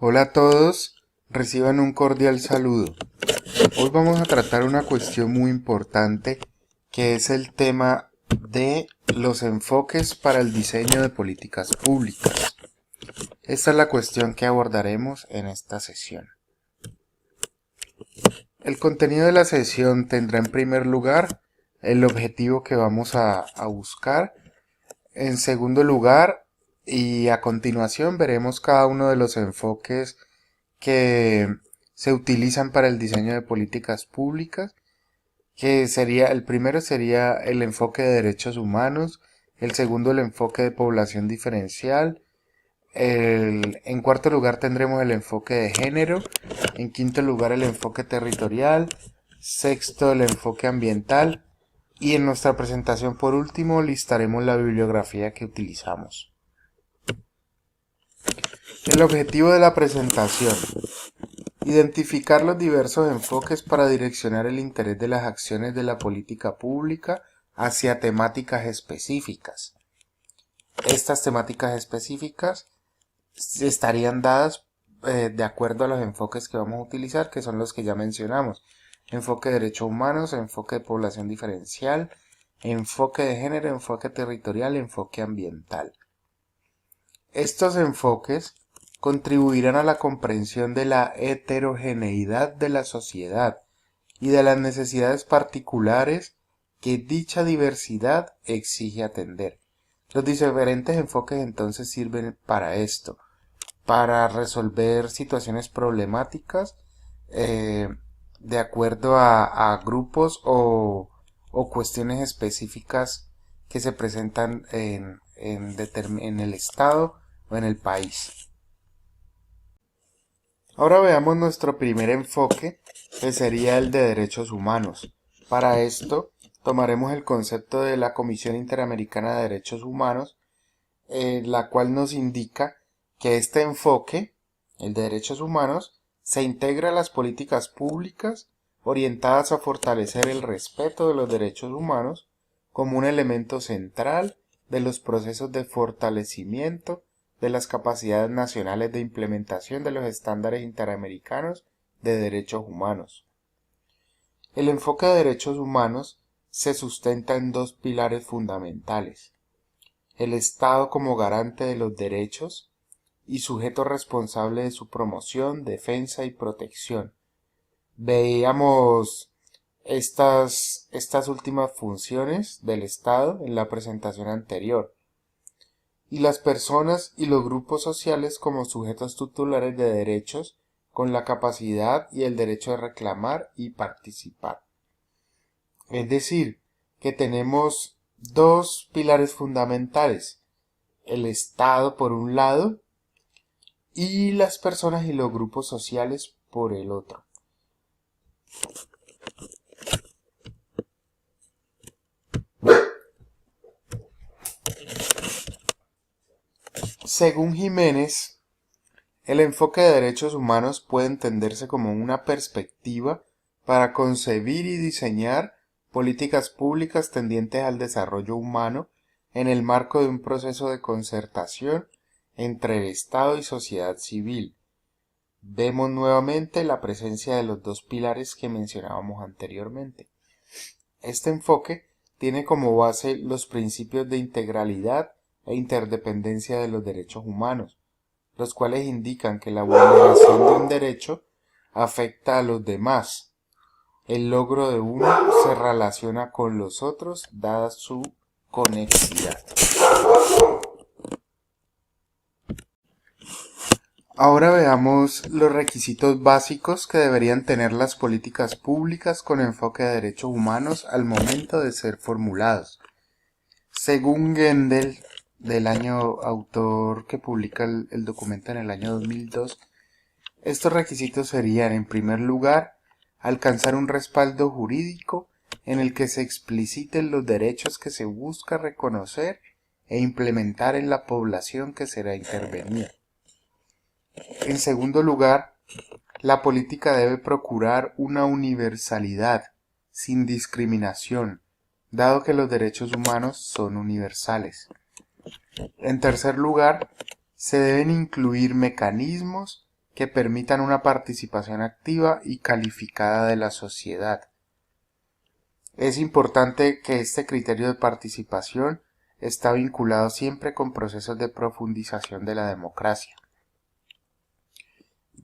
Hola a todos, reciban un cordial saludo. Hoy vamos a tratar una cuestión muy importante que es el tema de los enfoques para el diseño de políticas públicas. Esta es la cuestión que abordaremos en esta sesión. El contenido de la sesión tendrá en primer lugar el objetivo que vamos a buscar. En segundo lugar, y a continuación veremos cada uno de los enfoques que se utilizan para el diseño de políticas públicas, el primero sería el enfoque de derechos humanos, el segundo el enfoque de población diferencial, en cuarto lugar tendremos el enfoque de género, en quinto lugar el enfoque territorial, sexto el enfoque ambiental y en nuestra presentación por último listaremos la bibliografía que utilizamos. El objetivo de la presentación: identificar los diversos enfoques para direccionar el interés de las acciones de la política pública hacia temáticas específicas. Estas temáticas específicas estarían dadas de acuerdo a los enfoques que vamos a utilizar, que son los que ya mencionamos: enfoque de derechos humanos, enfoque de población diferencial, enfoque de género, enfoque territorial, enfoque ambiental. Estos enfoques contribuirán a la comprensión de la heterogeneidad de la sociedad y de las necesidades particulares que dicha diversidad exige atender. Los diferentes enfoques entonces sirven para esto, para resolver situaciones problemáticas de acuerdo a grupos o cuestiones específicas que se presentan en el estado o en el país. Ahora veamos nuestro primer enfoque, que sería el de derechos humanos. Para esto tomaremos el concepto de la Comisión Interamericana de Derechos Humanos, la cual nos indica que este enfoque, el de derechos humanos, se integra a las políticas públicas orientadas a fortalecer el respeto de los derechos humanos como un elemento central de los procesos de fortalecimiento de las capacidades nacionales de implementación de los estándares interamericanos de derechos humanos. El enfoque de derechos humanos se sustenta en dos pilares fundamentales: el Estado como garante de los derechos y sujeto responsable de su promoción, defensa y protección. Veíamos estas últimas funciones del Estado en la presentación anterior. Y las personas y los grupos sociales como sujetos titulares de derechos con la capacidad y el derecho de reclamar y participar. Es decir, que tenemos dos pilares fundamentales: el Estado por un lado y las personas y los grupos sociales por el otro. Según Jiménez, el enfoque de derechos humanos puede entenderse como una perspectiva para concebir y diseñar políticas públicas tendientes al desarrollo humano en el marco de un proceso de concertación entre el Estado y sociedad civil. Vemos nuevamente la presencia de los dos pilares que mencionábamos anteriormente. Este enfoque tiene como base los principios de integralidad e interdependencia de los derechos humanos, los cuales indican que la vulneración de un derecho afecta a los demás. El logro de uno se relaciona con los otros dada su conexidad. Ahora veamos los requisitos básicos que deberían tener las políticas públicas con enfoque de derechos humanos al momento de ser formulados. Según Gendel, autor que publica el documento en el año 2002, estos requisitos serían: en primer lugar, alcanzar un respaldo jurídico en el que se expliciten los derechos que se busca reconocer e implementar en la población que será intervenida. En segundo lugar, la política debe procurar una universalidad, sin discriminación, dado que los derechos humanos son universales. En tercer lugar, se deben incluir mecanismos que permitan una participación activa y calificada de la sociedad. Es importante que este criterio de participación está vinculado siempre con procesos de profundización de la democracia.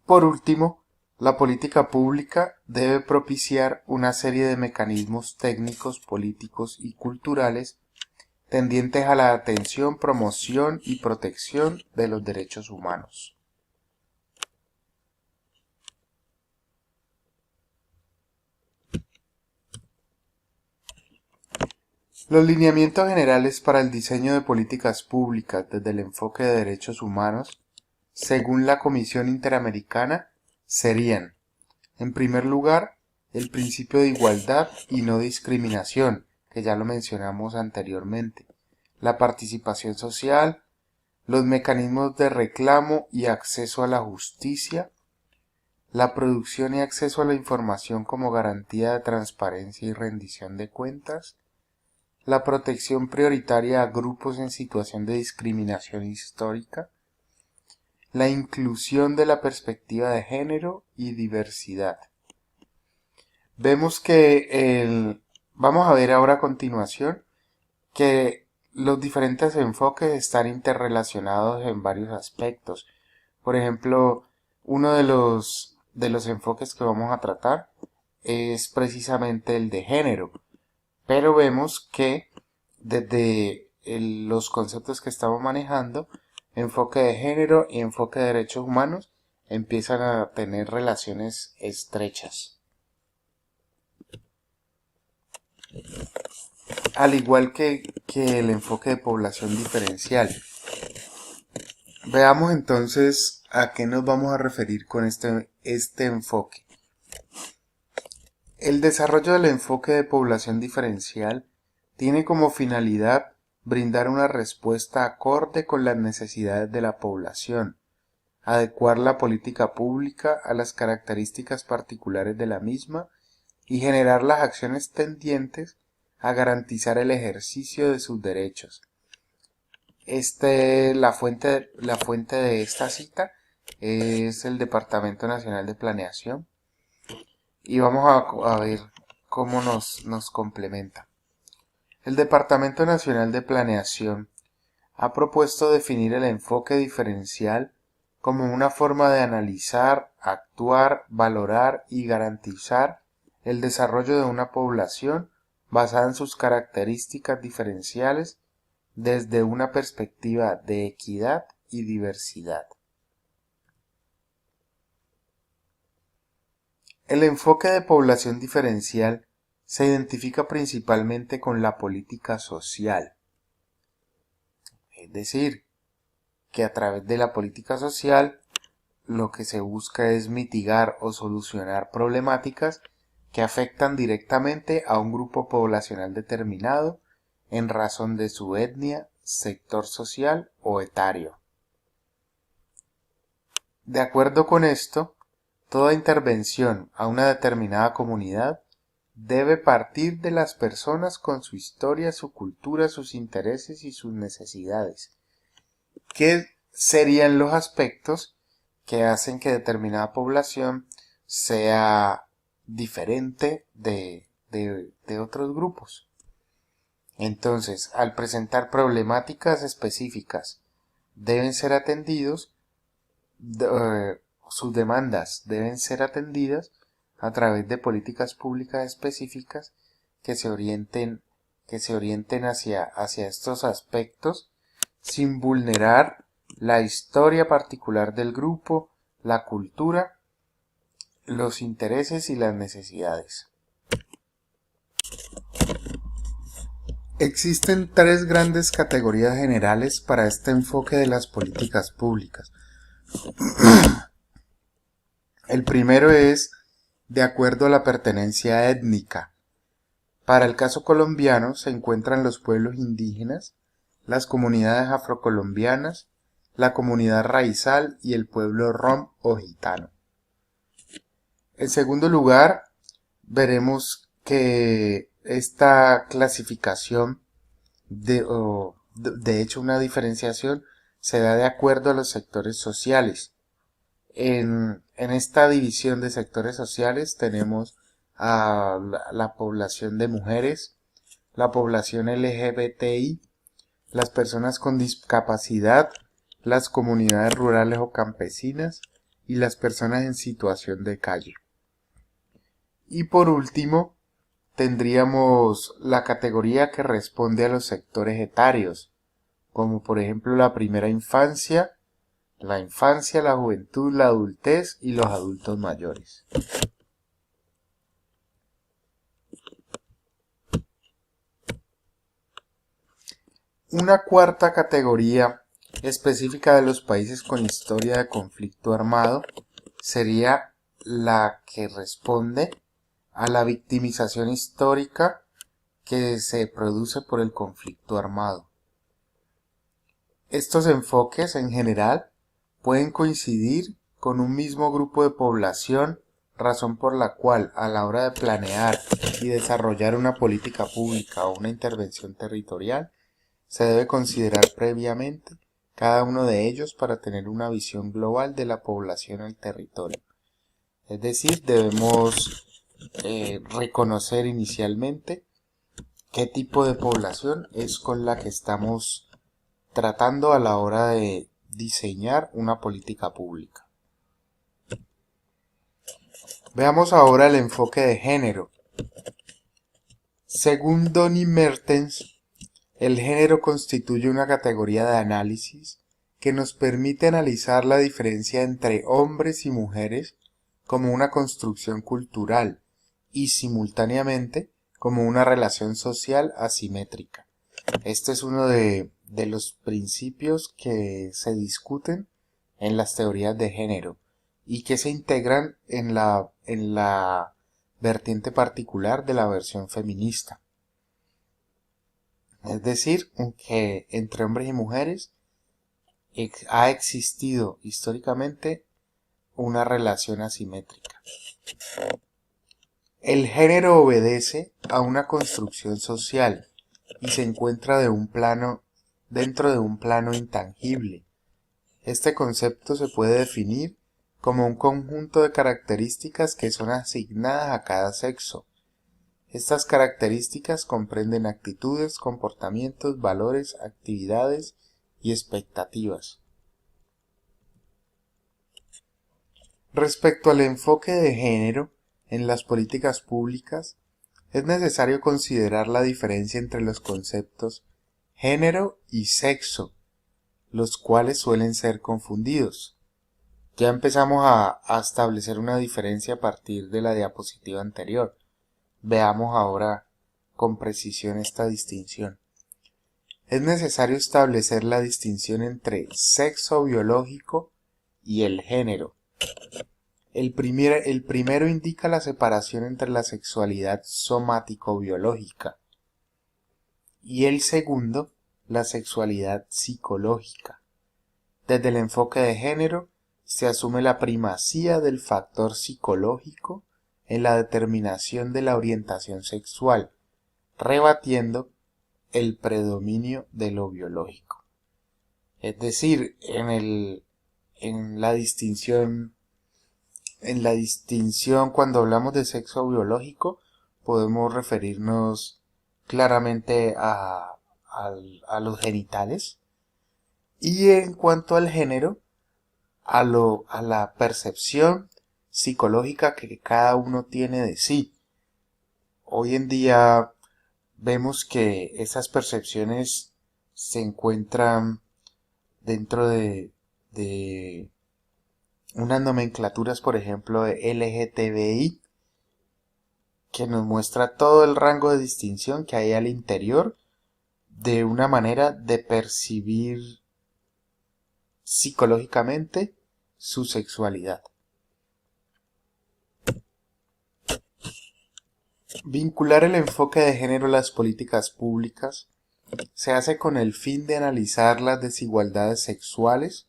Por último, la política pública debe propiciar una serie de mecanismos técnicos, políticos y culturales tendientes a la atención, promoción y protección de los derechos humanos. Los lineamientos generales para el diseño de políticas públicas desde el enfoque de derechos humanos, según la Comisión Interamericana, serían, en primer lugar, el principio de igualdad y no discriminación, que ya lo mencionamos anteriormente, la participación social, los mecanismos de reclamo y acceso a la justicia, la producción y acceso a la información como garantía de transparencia y rendición de cuentas, la protección prioritaria a grupos en situación de discriminación histórica, la inclusión de la perspectiva de género y diversidad. Vemos que vamos a ver ahora a continuación que los diferentes enfoques están interrelacionados en varios aspectos. Por ejemplo, uno de los enfoques que vamos a tratar es precisamente el de género. Pero vemos que desde los conceptos que estamos manejando, enfoque de género y enfoque de derechos humanos empiezan a tener relaciones estrechas. Al igual que el enfoque de población diferencial. Veamos entonces a qué nos vamos a referir con este enfoque. El desarrollo del enfoque de población diferencial tiene como finalidad brindar una respuesta acorde con las necesidades de la población, adecuar la política pública a las características particulares de la misma y generar las acciones tendientes a garantizar el ejercicio de sus derechos. La fuente de esta cita es el Departamento Nacional de Planeación. Y vamos a ver cómo nos complementa. El Departamento Nacional de Planeación ha propuesto definir el enfoque diferencial como una forma de analizar, actuar, valorar y garantizar el desarrollo de una población basada en sus características diferenciales desde una perspectiva de equidad y diversidad. El enfoque de población diferencial se identifica principalmente con la política social. Es decir, que a través de la política social lo que se busca es mitigar o solucionar problemáticas que afectan directamente a un grupo poblacional determinado en razón de su etnia, sector social o etario. De acuerdo con esto, toda intervención a una determinada comunidad debe partir de las personas con su historia, su cultura, sus intereses y sus necesidades. ¿Qué serían los aspectos que hacen que determinada población sea diferente de otros grupos? Entonces, al presentar problemáticas específicas, deben ser atendidos sus demandas deben ser atendidas a través de políticas públicas específicas que se orienten hacia estos aspectos sin vulnerar la historia particular del grupo, la cultura, los intereses y las necesidades. Existen tres grandes categorías generales para este enfoque de las políticas públicas. El primero es de acuerdo a la pertenencia étnica. Para el caso colombiano se encuentran los pueblos indígenas, las comunidades afrocolombianas, la comunidad raizal y el pueblo rom o gitano. En segundo lugar, veremos que esta clasificación, de hecho una diferenciación, se da de acuerdo a los sectores sociales. En esta división de sectores sociales tenemos a la población de mujeres, la población LGBTI, las personas con discapacidad, las comunidades rurales o campesinas y las personas en situación de calle. Y por último, tendríamos la categoría que responde a los sectores etarios, como por ejemplo la primera infancia, la juventud, la adultez y los adultos mayores. Una cuarta categoría específica de los países con historia de conflicto armado sería la que responde a la victimización histórica que se produce por el conflicto armado. Estos enfoques en general pueden coincidir con un mismo grupo de población, razón por la cual a la hora de planear y desarrollar una política pública o una intervención territorial se debe considerar previamente cada uno de ellos para tener una visión global de la población al territorio. Es decir, debemos reconocer inicialmente qué tipo de población es con la que estamos tratando a la hora de diseñar una política pública. Veamos ahora el enfoque de género. Según Donny Mertens, el género constituye una categoría de análisis que nos permite analizar la diferencia entre hombres y mujeres como una construcción cultural y simultáneamente como una relación social asimétrica. Este es uno de los principios que se discuten en las teorías de género y que se integran en la vertiente particular de la versión feminista. Es decir, que entre hombres y mujeres ha existido históricamente una relación asimétrica. El género obedece a una construcción social y se encuentra dentro de un plano intangible. Este concepto se puede definir como un conjunto de características que son asignadas a cada sexo. Estas características comprenden actitudes, comportamientos, valores, actividades y expectativas. Respecto al enfoque de género en las políticas públicas, es necesario considerar la diferencia entre los conceptos género y sexo, los cuales suelen ser confundidos. Ya empezamos a establecer una diferencia a partir de la diapositiva anterior. Veamos ahora con precisión esta distinción. Es necesario establecer la distinción entre sexo biológico y el género. El primero indica la separación entre la sexualidad somático-biológica y el segundo la sexualidad psicológica. Desde el enfoque de género se asume la primacía del factor psicológico en la determinación de la orientación sexual, rebatiendo el predominio de lo biológico. Es decir, en la distinción cuando hablamos de sexo biológico podemos referirnos claramente a los genitales, y en cuanto al género a la percepción psicológica que cada uno tiene de sí. Hoy en día vemos que esas percepciones se encuentran dentro de unas nomenclaturas, por ejemplo, de LGTBI, que nos muestra todo el rango de distinción que hay al interior de una manera de percibir psicológicamente su sexualidad. Vincular el enfoque de género a las políticas públicas se hace con el fin de analizar las desigualdades sexuales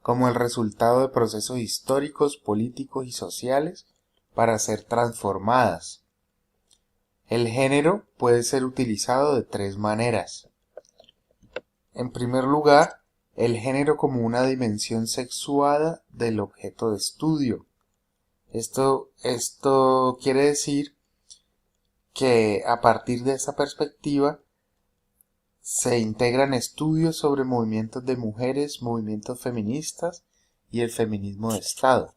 como el resultado de procesos históricos, políticos y sociales para ser transformadas. El género puede ser utilizado de tres maneras. En primer lugar, el género como una dimensión sexuada del objeto de estudio. Esto quiere decir que a partir de esta perspectiva se integran estudios sobre movimientos de mujeres, movimientos feministas y el feminismo de Estado.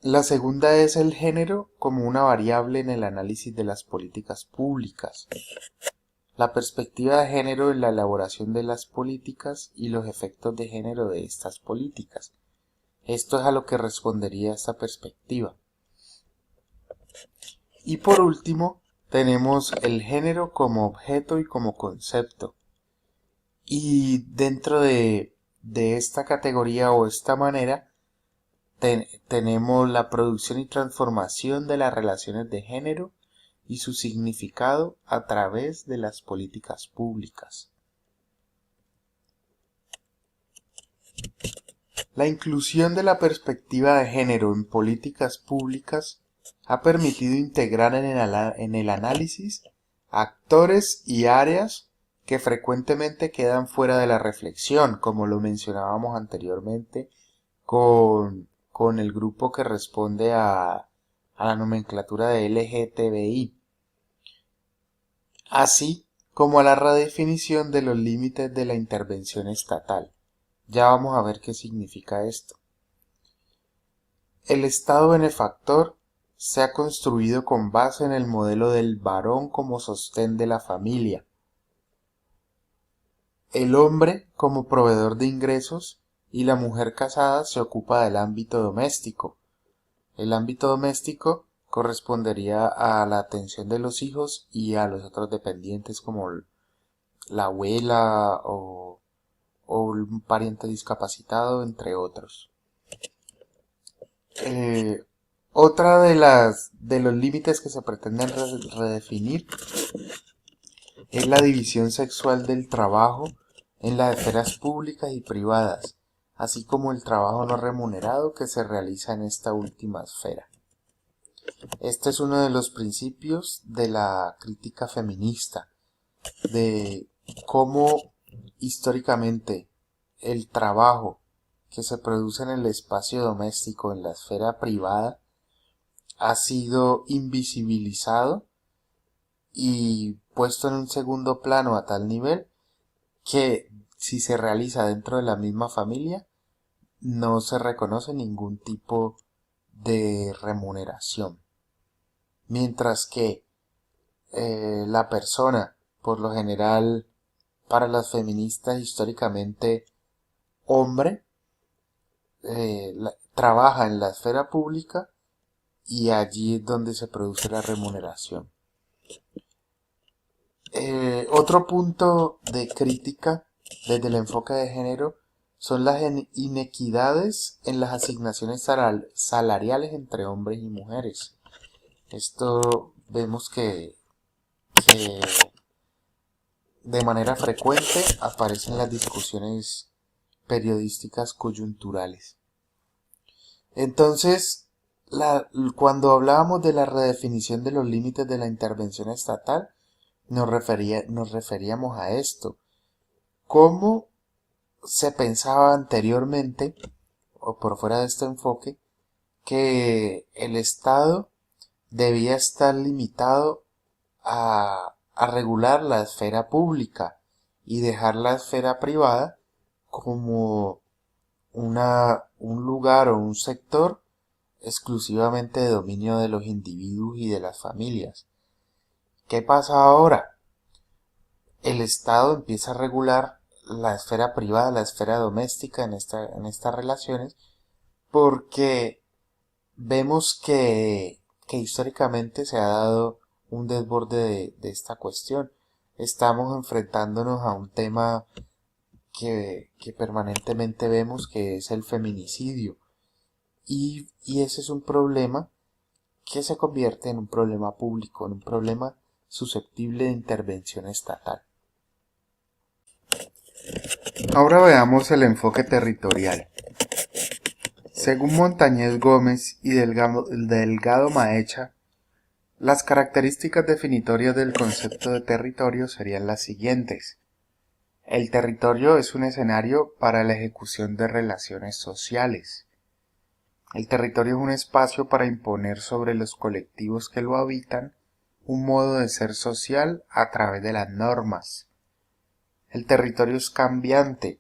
La segunda es el género como una variable en el análisis de las políticas públicas. La perspectiva de género en la elaboración de las políticas y los efectos de género de estas políticas. Esto es a lo que respondería esta perspectiva. Y por último, tenemos el género como objeto y como concepto. Y dentro de esta categoría o esta manera, tenemos la producción y transformación de las relaciones de género y su significado a través de las políticas públicas. La inclusión de la perspectiva de género en políticas públicas ha permitido integrar en el análisis actores y áreas que frecuentemente quedan fuera de la reflexión, como lo mencionábamos anteriormente con el grupo que responde a la nomenclatura de LGTBI, así como a la redefinición de los límites de la intervención estatal. Ya vamos a ver qué significa esto. El Estado benefactor se ha construido con base en el modelo del varón como sostén de la familia, el hombre como proveedor de ingresos y la mujer casada se ocupa del ámbito doméstico. El ámbito doméstico correspondería a la atención de los hijos y a los otros dependientes como la abuela o un pariente discapacitado, entre otros. Otra de los límites que se pretenden redefinir es la división sexual del trabajo en las esferas públicas y privadas, así como el trabajo no remunerado que se realiza en esta última esfera. Este es uno de los principios de la crítica feminista, de cómo históricamente el trabajo que se produce en el espacio doméstico, en la esfera privada, ha sido invisibilizado y puesto en un segundo plano a tal nivel que si se realiza dentro de la misma familia no se reconoce ningún tipo de remuneración. Mientras que la persona, por lo general, para las feministas históricamente hombre, trabaja en la esfera pública y allí es donde se produce la remuneración. Otro punto de crítica desde el enfoque de género son las inequidades en las asignaciones salariales entre hombres y mujeres. Esto vemos que de manera frecuente aparece en las discusiones periodísticas coyunturales. Entonces, cuando hablábamos de la redefinición de los límites de la intervención estatal, nos referíamos a esto. ¿Cómo se pensaba anteriormente, o por fuera de este enfoque, que el Estado debía estar limitado a regular la esfera pública y dejar la esfera privada como un lugar o un sector exclusivamente de dominio de los individuos y de las familias? ¿Qué pasa ahora? El Estado empieza a regular la esfera privada, la esfera doméstica en estas relaciones, porque vemos que históricamente se ha dado un desborde de esta cuestión. Estamos enfrentándonos a un tema que permanentemente vemos, que es el feminicidio. Y ese es un problema que se convierte en un problema público, en un problema susceptible de intervención estatal. Ahora veamos el enfoque territorial. Según Montañez Gómez y Delgado Maecha, las características definitorias del concepto de territorio serían las siguientes. El territorio es un escenario para la ejecución de relaciones sociales. El territorio es un espacio para imponer sobre los colectivos que lo habitan un modo de ser social a través de las normas. El territorio es cambiante,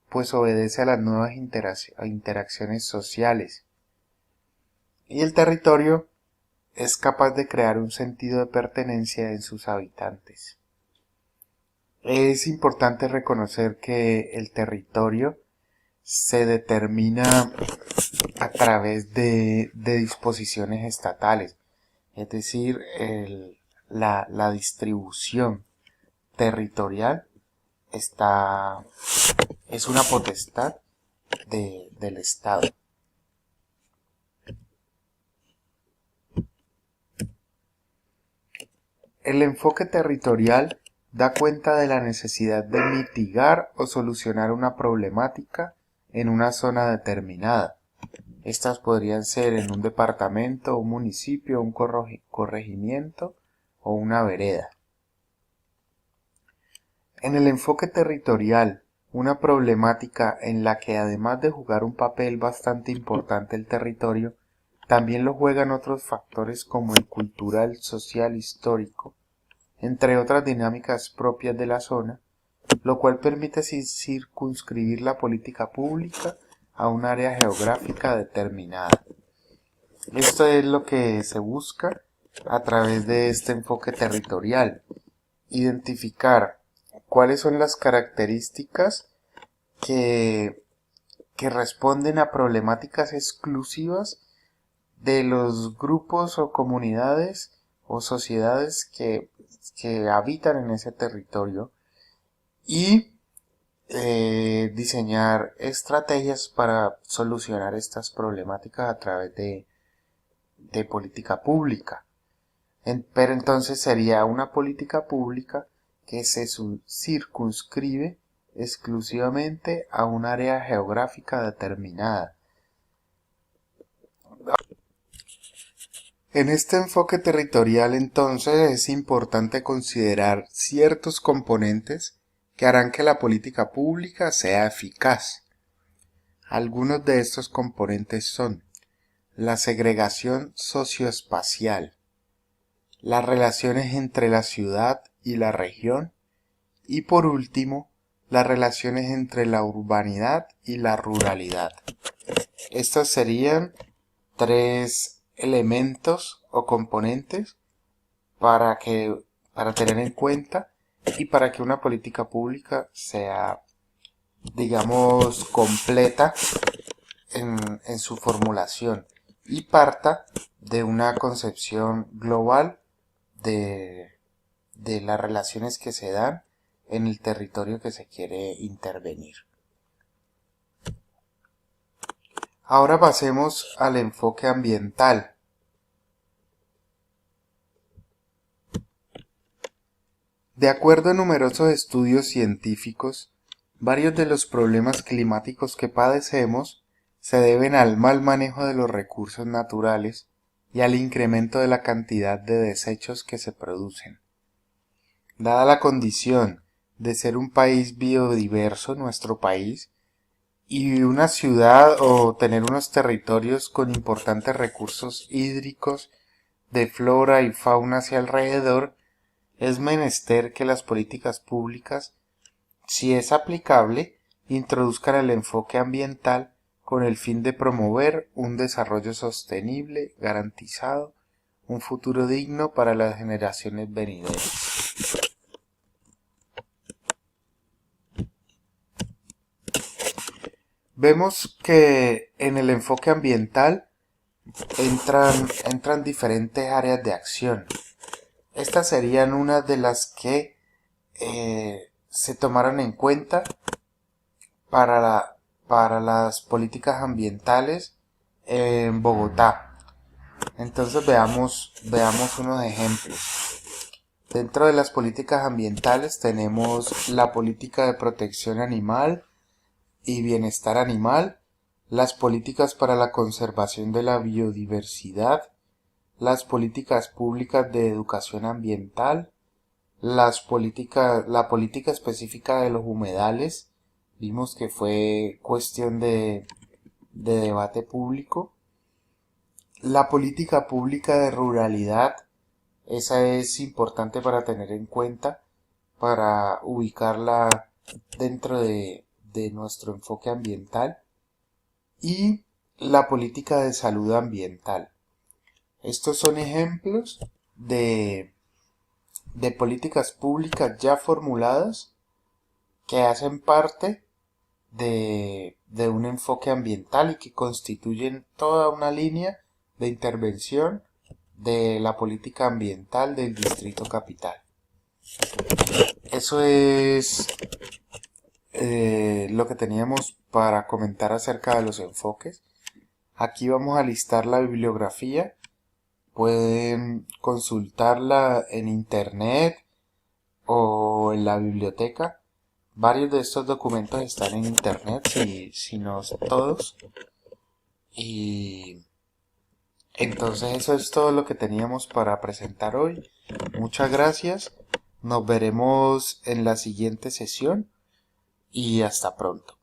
pues obedece a las nuevas interacciones sociales. Y el territorio es capaz de crear un sentido de pertenencia en sus habitantes. Es importante reconocer que el territorio se determina a través de disposiciones estatales, es decir, la distribución territorial es una potestad del Estado. El enfoque territorial da cuenta de la necesidad de mitigar o solucionar una problemática en una zona determinada. Estas podrían ser en un departamento, un municipio, un corregimiento o una vereda. En el enfoque territorial, una problemática en la que además de jugar un papel bastante importante el territorio, también lo juegan otros factores como el cultural, social, histórico, entre otras dinámicas propias de la zona, lo cual permite circunscribir la política pública a un área geográfica determinada. Esto es lo que se busca a través de este enfoque territorial: identificar cuáles son las características que responden a problemáticas exclusivas de los grupos o comunidades o sociedades que habitan en ese territorio y diseñar estrategias para solucionar estas problemáticas a través de política pública. Pero entonces sería una política pública que se circunscribe exclusivamente a un área geográfica determinada. En este enfoque territorial, entonces, es importante considerar ciertos componentes que harán que la política pública sea eficaz. Algunos de estos componentes son la segregación socioespacial, las relaciones entre la ciudad y la región y, por último, las relaciones entre la urbanidad y la ruralidad. Estos serían tres elementos o componentes para tener en cuenta y para que una política pública sea, digamos, completa en su formulación y parta de una concepción global de las relaciones que se dan en el territorio que se quiere intervenir. Ahora pasemos al enfoque ambiental. De acuerdo a numerosos estudios científicos, varios de los problemas climáticos que padecemos se deben al mal manejo de los recursos naturales y al incremento de la cantidad de desechos que se producen. Dada la condición de ser un país biodiverso, nuestro país, y una ciudad o tener unos territorios con importantes recursos hídricos de flora y fauna hacia alrededor, es menester que las políticas públicas, si es aplicable, introduzcan el enfoque ambiental con el fin de promover un desarrollo sostenible, garantizado, un futuro digno para las generaciones venideras. Vemos que en el enfoque ambiental entran diferentes áreas de acción. Estas serían unas de las que se tomaron en cuenta para las políticas ambientales en Bogotá. Entonces veamos unos ejemplos. Dentro de las políticas ambientales tenemos la política de protección animal y bienestar animal, las políticas para la conservación de la biodiversidad, las políticas públicas de educación ambiental, la política específica de los humedales, vimos que fue cuestión de debate público. La política pública de ruralidad, esa es importante para tener en cuenta, para ubicarla dentro de nuestro enfoque ambiental. Y la política de salud ambiental. Estos son ejemplos de políticas públicas ya formuladas que hacen parte de un enfoque ambiental y que constituyen toda una línea de intervención de la política ambiental del Distrito Capital. Eso es lo que teníamos para comentar acerca de los enfoques. Aquí vamos a listar la bibliografía. Pueden consultarla en internet o en la biblioteca. Varios de estos documentos están en internet, si no todos. Y entonces eso es todo lo que teníamos para presentar hoy. Muchas gracias. Nos veremos en la siguiente sesión y hasta pronto.